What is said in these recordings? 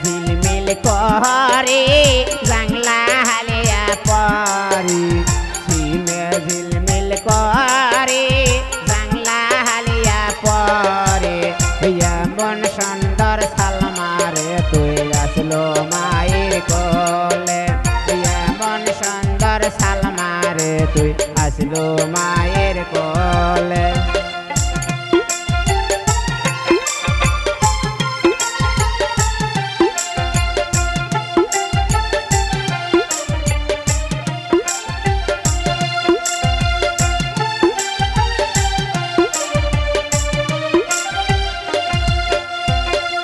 ঝিলমিল করে জাংলা হালিয়া পরি সিমে ঝিলমিল করে জাংলা হালিয়া পরে এমন সুন্দর সালমারে তুই আসলো মায়ের কোলে এমন সুন্দর সালমারে তুই আসলো মায়ের কোলে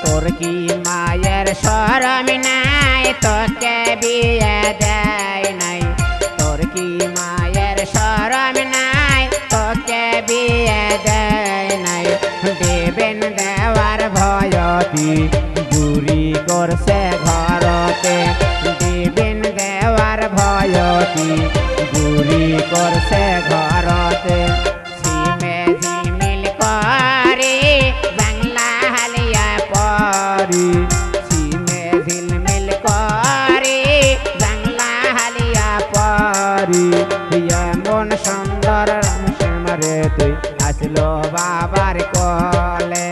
তোর কি মায়ের শরম নাই তোকে বিয়ে দেয় নাই তোর কি মায়ের শরম নাই তোকে বিয়ে দেয় নাই দেবেন দেওয়ার ভয়তি বুড়ি করছে ঘরতে দেবেন দেওয়ার ভয়তি বুড়ি করছে ঘরতে সিমে ঝিলমিল করে জাংলা হালিয়া পরি সিমে ঝিলমিল করে জাংলা হালিয়া পরি এমন সুন্দর রামশ্যামরে তুই আসলো বাবার কোলে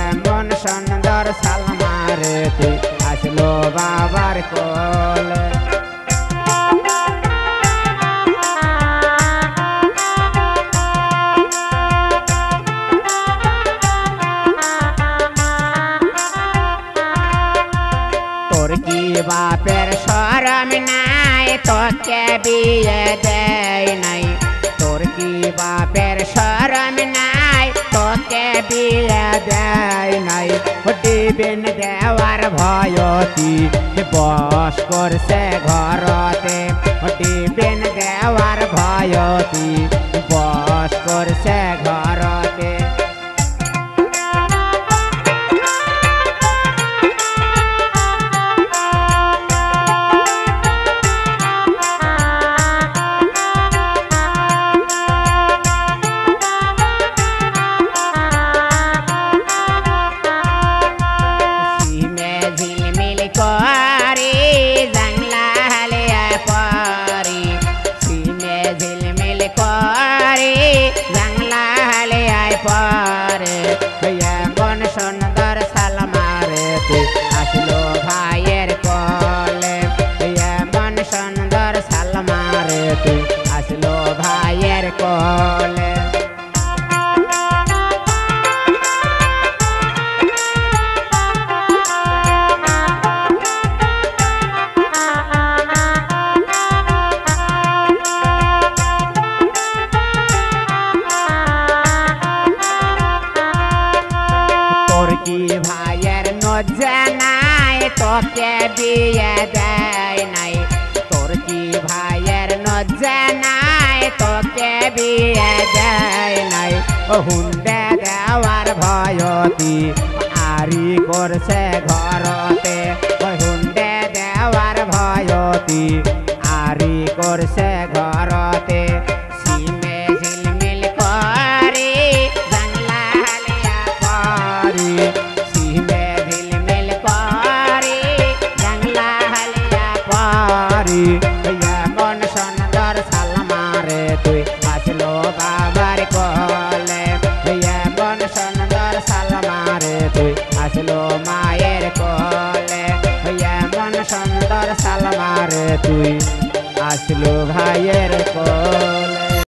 এমন সুন্দর সালমারে তুই আসলো বাবার কোলে তোর কি বাপের শরম নাই তোকে বিয়ে দেয় নাই তোর কি বাপের শরম নাই তোকে বিয়ে দেয় নাই দিবেন দেওয়ার ভয়তি বস করছে ঘরতে দিবেন দেওয়ার ভয়তি বস করছে ঘরতে করে জাংলা হালিয়া পরি সিমে ঝিলমিল করে জাংলা হালিয়া পরে এমন সুন্দর সালমারে তুই আসলো ভাইয়ের কোলে এমন সুন্দর সালমারে তুই আসলো ভাইয়ের কোলে তোর কি ভাইয়ের নজ্জা নাই তোকে বিয়ে দেয় নাই তোর কি ভাইয়ের নজ্জা নাই তোকে বিয়ে দেয় নাই হুন্ডে দেওয়ার ভয়তি আরি করছে ঘরতে হুন্ডে দেওয়ার ভয়তি আরি করছে ঘরতে সিমে ঝিলমিল করে জাংলা হালিয়া পরি সিমে ঝিলমিল করে জাংলা হালিয়া পরি এমন সুন্দর সালমারে তুই আসলো বাবার কোলে এমন সুন্দর সালমারে তুই আসলো মায়ের কোলে এমন সুন্দর সালমারে তুই আসলো ভাইয়ের কোলে।